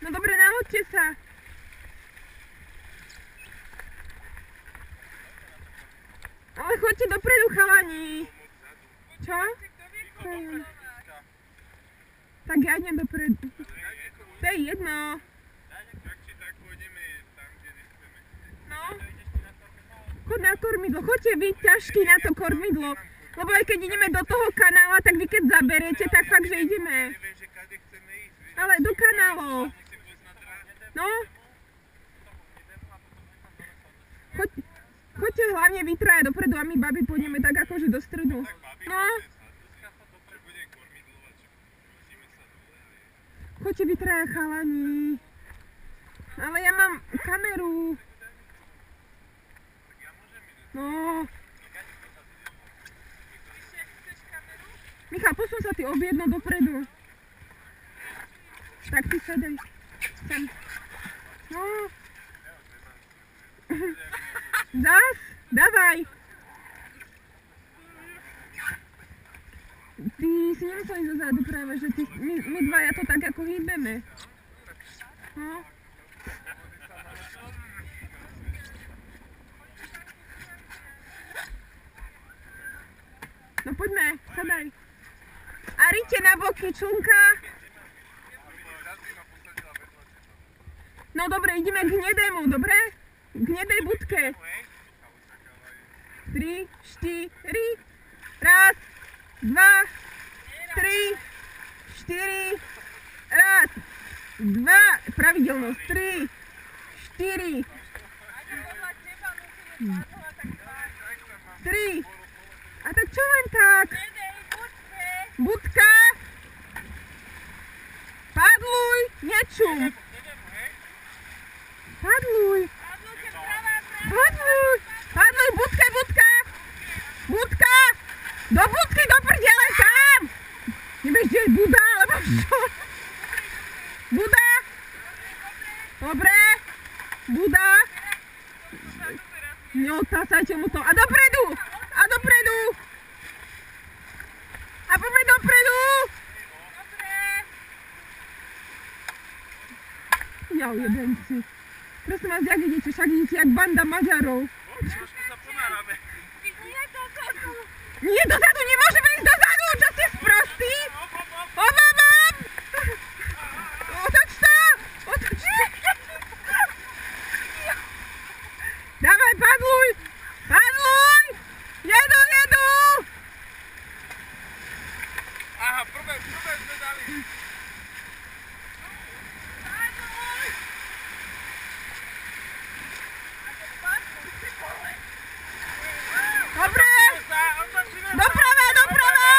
No dobre, nahoďte sa. Ale choďte dopredu, chalani. Čo? Tak ja idem dopredu. To je jedno. No. Chod na kormidlo. Choďte vy ťažký na to kormidlo. Lebo aj keď ideme do toho kanála, tak vy keď zaberiete, tak fakt, že ideme. Ale do kanálov. No. Choďte hlavne vy traja dopredu a my babi pôjdeme tak akože do stredu. No. Choďte vy traja, chalani. Ale ja mám kameru. No. Michal, posun sa ty objedno dopredu. Tak ty sedej. Sem. No. Zas? Dávaj. Ty si nemusel ísť dozadu práve, že my dvaja to tak ako hýbeme. No. No poďme, sadaj. A rite na boky, člnka. No dobre, ideme k hnedému, dobre? K hnedej budke. 3, 4, raz, 2, 3, 4, raz, 2, pravidelnosť, 3, 4, 3. A tak čo len tak? Budka. Padluj, nečum. Padluj. Padluj. Padluj, budka, budka. Budka. Do budky, do prdele, tam. Nevieš, kde je Buda, alebo čo? Buda. Dobre. Buda. Neotásajte mu to. A dopredu. A dopredu. A poďme dopredu. Ja ujebenci. Prosím vás, jak idete? Však idete jak banda Maďarov. Trošku sa ponáhľame. Nie, dozadu, nemôžeme ísť dozadu, čo ste sprostí? Hop, hop, hop. Otoč sa. Otoč sa. Dávaj, padluj. Padluj. Jedu, jedu. Aha, prvé sme dali. Dobre. Doprava, doprava.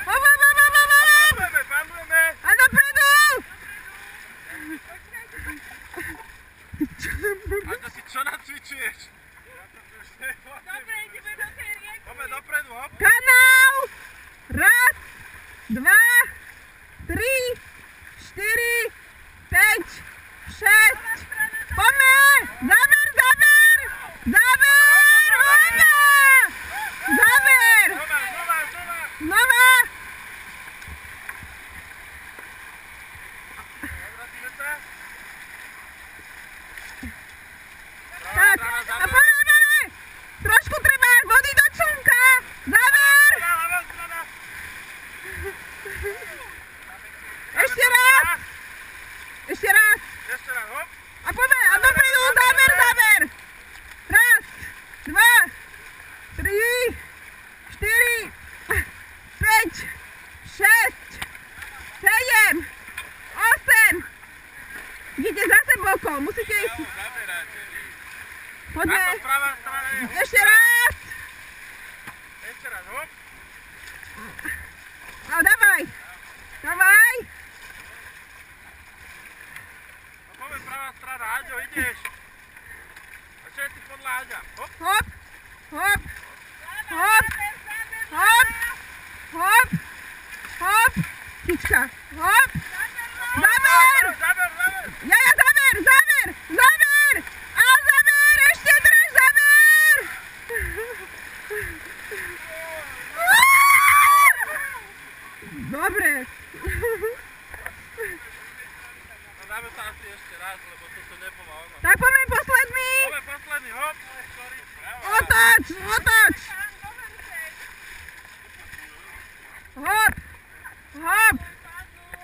Hop, hop, hop, hop, hop. Padlujeme. A dopredu. A to si čo nacvičuješ? Dobre, ideme do tej rieky. Poďme dopredu, hop. Kanál. Raz, 2, 3, 4, 5, 6. Poďme. Záber, záber. Záber. Poďme. Záber. Znova. Tak. A poďme. Trošku treba vody do člnka. Záber. Ešte raz. Ešte raz. Ešte raz, hop. A poďme. A dopredu. Záber, záber. Raz, 2, 3, 4, 5, 6, 7, 8. Idete zase bokom. Musíte ísť. Poďme. Táto práva strana je hop. Ešte raz. Ešte raz, hop. No dávaj. Dávaj. No poďme pravá strana, Aďo, ideš. A čo je tu podľa Aďa? Hop. Hop. Hop. Hop. Hop. Hop. Hop. Kička. Hop. Záber. Záber. Ja, záber, záber. Záber. A záber. Ešte drž, záber. Dobre. No Dáme sa asi ešte raz, lebo toto nebolo ono. Tak poďme posledný. Poďme posledný, hop. Otoč, otoč. Hop, hop,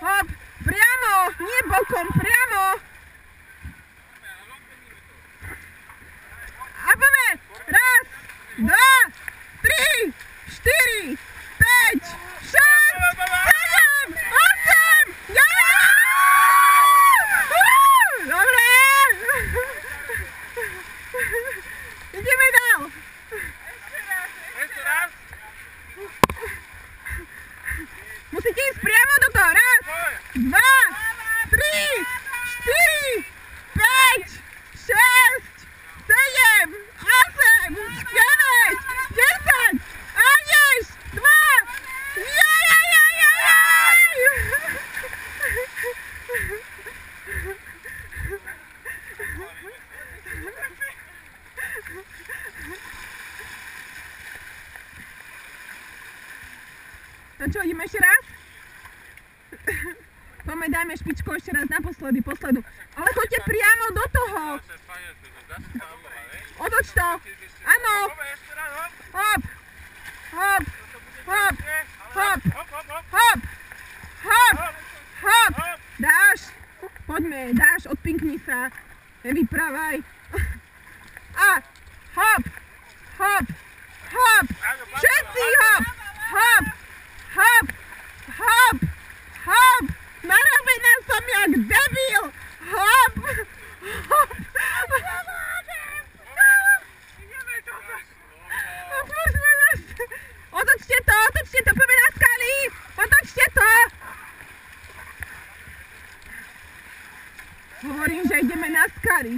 hop. Priamo, nie bokom, priamo. A poďme. Raz, dva, 3, 4, 5, 6, 7, 8. Ja! Dobre. Ideme dál. Ešte raz. Musíte ísť priamo do toho. Raz, dva, 3, 4, 5, 6, 7, 8, 9, 10. A ideš. 2. No čo, ideme ešte raz? Poďme, dajme špičku ešte raz naposledy, posledu. Ale choďte priamo do toho. Otoč to. Áno. Hop. Hop. Hop. Hop. Hop. Hop. Hop. Dáš. Poďme, dáš, odpinkni sa. Nevyprávaj. A. Hop. Hop. Hop. Všetci hop. Hop. Hop. Hop. Hop. Narobená som jak debil. Hop. Hop. Otočte to, poďme na skaly. Otočte to. Hovorím, že ideme na skaly.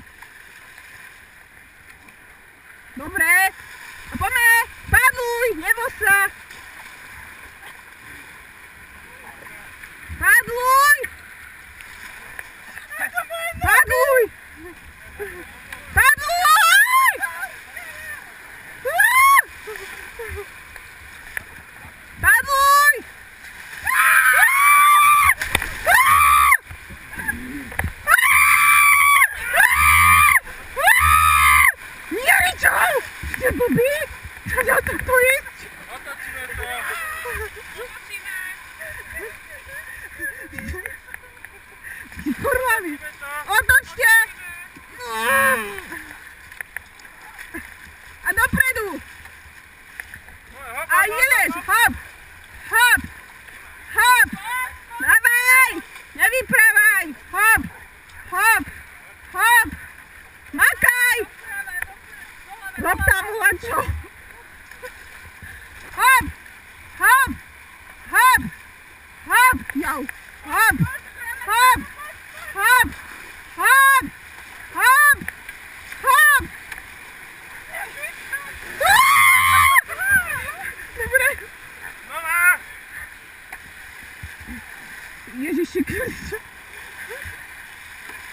Dobre. A poďme, padluj, nebo sa. Padluj. Padluj. Padluj. Padluj. Jeričov! Ste blbí? Čo ja to tu ísť? Otočíme to. Ste kurvaví. Otočte! A dopredu! A jedeš! Hop! Hop! Hop! Dávaj! Nevyprávaj! Hop! Hop! Hop! Makaj! Rob tam hlačo! Hop! Hop! Hop! Hop! Jau! Hop! Hop! Hop! Hop! Hop! Hop! Dobre. Ježiši Kriste.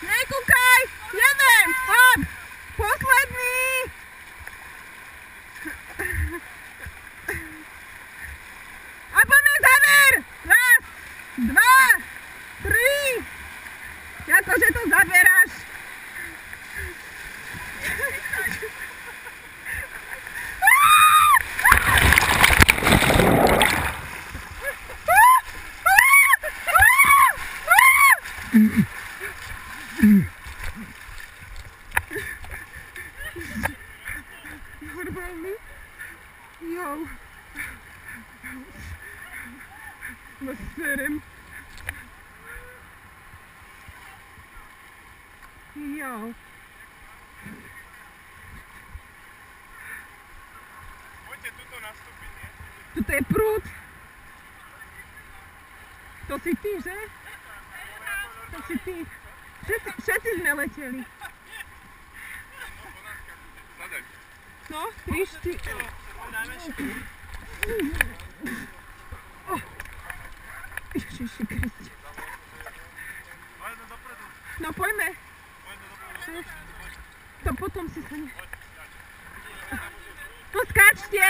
Nekúkaj! Jedem! Hop! Posledný! A poďme záver! Raz, dva, 3. Jakože to zaberáš? Normálny? Jo. No serem. Jo. Poďte tuto nastúpiť, nie? Tuto je prúd. To si ty, že? To si ty. Všetci sme leteli. Sadaj. No, 3, 4. Ježiši Kriste. Poďme dopredu. No poďme. Poďme dopredu. To potom si sa ne... No skáčte.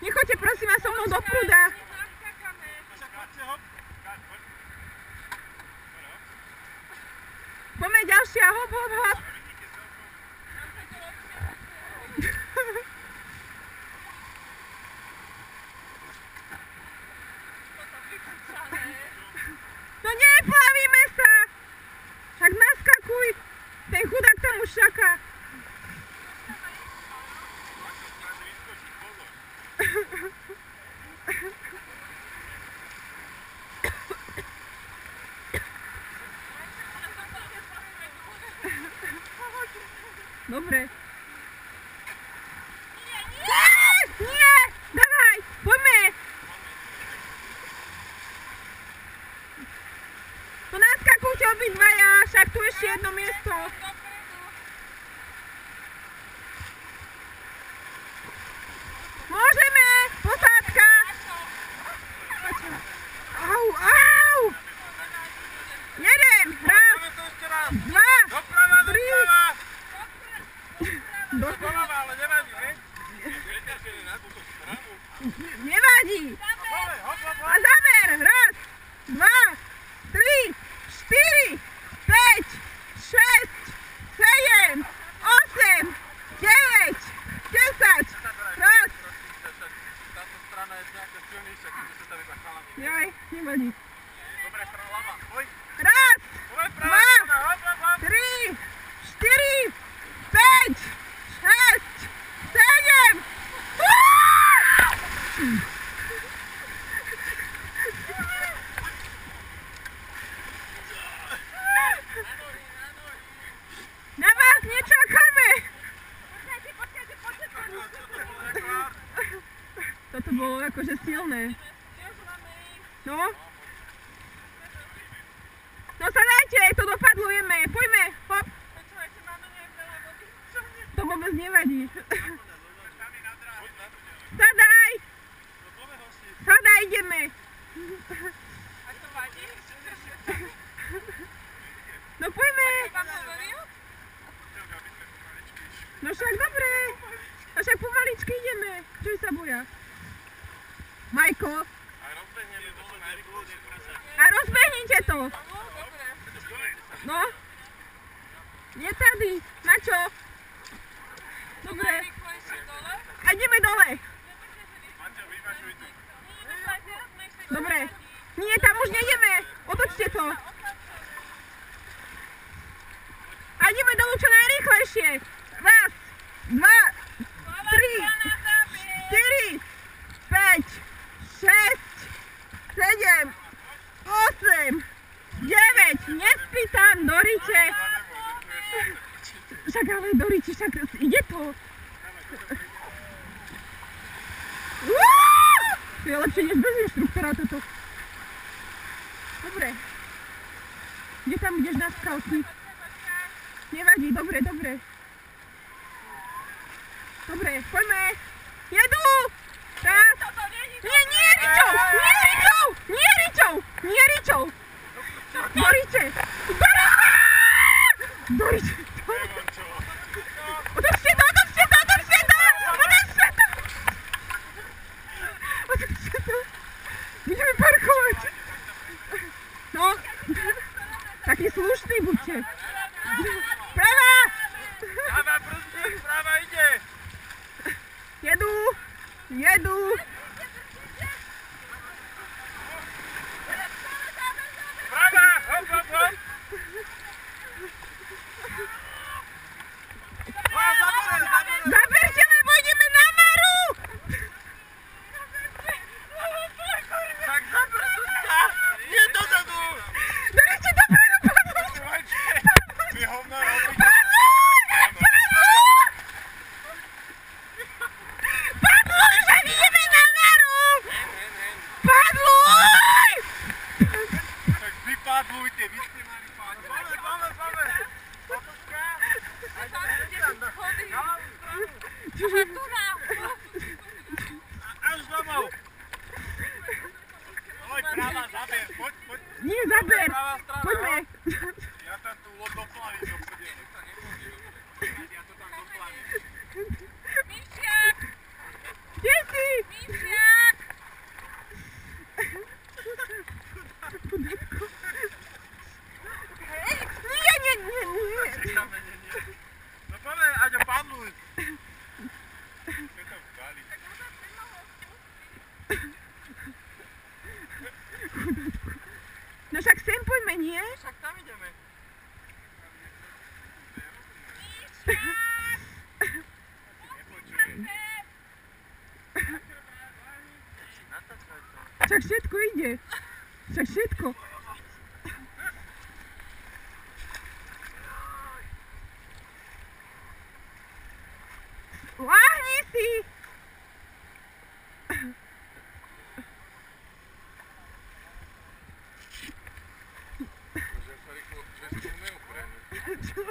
Nechoďte prosím vás so mnou do prúda. ďalšia, hop, hop, hop. No neplavíme sa. Však naskakuj. Ten chudák tam už čaká. Dobre. Nie! Dawaj! Poďme! To naskakujte obidvaja, však tu ešte jedno miesto. Môžeme! Posádka! Au, au! Jedem! Raz, dva, tri. Doprava, ale nevadí, hej? Nevadí! A záber! Raz, dva, tri, štyri, päť, šesť, sedem, osem, deväť, desať. Raz. Táto strana je nejaká silnejšia, keď sa tam iba chalami. Jaj, nevadí. Dobre, strana ľava, poj. Raz, Poj, pravá dva, strana, hop, hop, hop. tri, štyri, päť, šesť, sedem. Na vás nečakáme. Toto bolo akože silné. No? No sa dajte, to dopadlujeme. Poďme, hop. To vôbec nevadí. Sadaj! Sadaj, ideme. No poďme. No však dobre. No však pomaličky ideme. Čo sa boja? Majko. A rozbehnite to. No. Nie tady. Na čo? Dobre. A ideme dole. Dobre. Nie, tam už nejdeme. Otočte to. A ideme dolu čo najrýchlejšie. Raz, dva, tri, štyri, päť, šesť, sedem, osem, deväť. Nespí tam, Doriče. Však ale Doriči, však ide to. To je lepšie než bez inštruktora toto. Dobre. Kde tam ideš na skalky? Nevadí, dobre, dobre. Dobre, poďme. Jedu! Tak. Nie, nie Ričov! Nie Ričov! Nie Ričov! Nie Ričov! Doriče! Doriče! Otočte to, otočte to, otočte to! Otočte to! Otočte to! Ideme parkovať! No, taký slušný buďte. Prava! Prava, brzdík, prava ide! Jedu! Jedu! Prava, hop, hop, hop! Zaberte, lebo ideme na Maru! Tak zabrzdúťa! Nie dozadu! Doriče, dopredu, padluj! Vy hovno robíte! Padluj, že ideme na Maru! Padluj! Tak vypadlujte, vy ste mali pánu. Pome, pome, pome! Otočka! A až domov! Oj, práva, zaber, poď, poď! Nie, zaber! Pravá strana, Poďme! Ja tam tú loď doplavím do prdielu. Ja to tam doplavím. Kde si? Nie, nie, nie, ideme, nie? Však tam ideme. Však všetko ide. Však všetko. Láhni si! Že sa rýchlo českú neoprenu. Čo?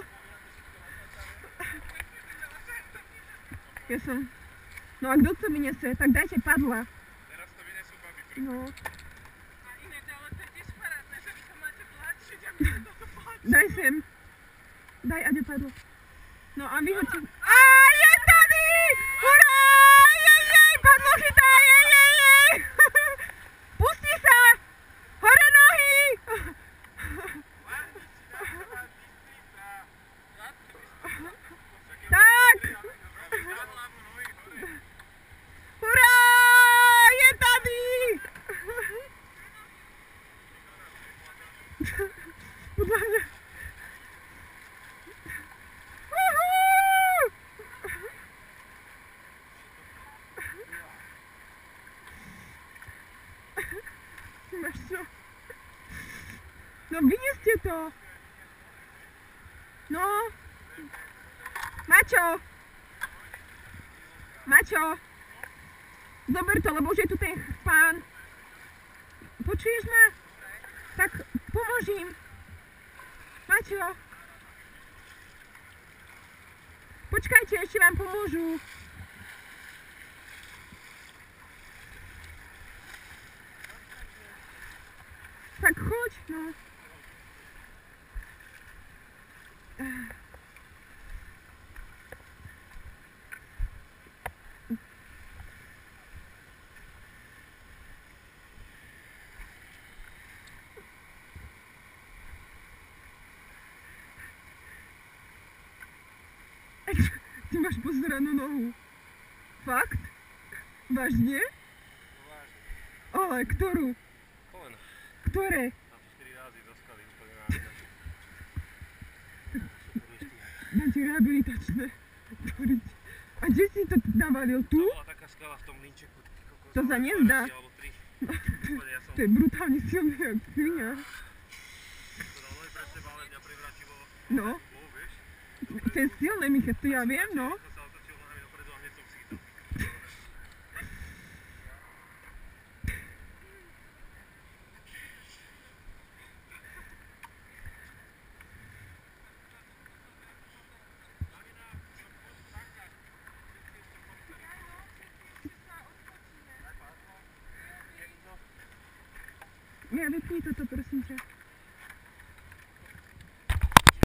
Ja som... No a kto to vyniesie? Tak dajte padla. Teraz to vynesú babi. No, A ináč, ale to je tiež parádne, že vy to máte vláčiť a mi to páči. daj sem. Daj, Aďo, padlo. No a vyhoďte. Á, je tady! Hurá! Jej, padlo chytá, jej! Pusti sa! Hore nohy! Tak! Hurá! Je tady! Podľa mňa. Uhú! Máš čo? No vynieste to. No. Mačo. Mačo. Zober to, lebo už je tu ten pán. Počuješ ma? Tak pomôžim. Mačo. Počkajte, ešte vám pomôžu. Tak choď, no. Ty máš pozranú nohu. Fakt? Vážne? Vážne. Ale ktorú? Koleno. Ktoré? Tam 4 razy do skaly úplne náhodne. Máte rehabilitačné. A kde si to navalil? Tu? To bola taká skala v tom linčeku. To sa nezdá. Alebo 3. Úplne ja som To je brutálne silné jak svinia. to dal nohy pred seba, ale mňa prevráčilo. No, Vieš? to je silné, Micha, to ja viem, no. Som sa otočil nohami dopredu a hneď som si chytal. Ja vypni toto, prosím ťa.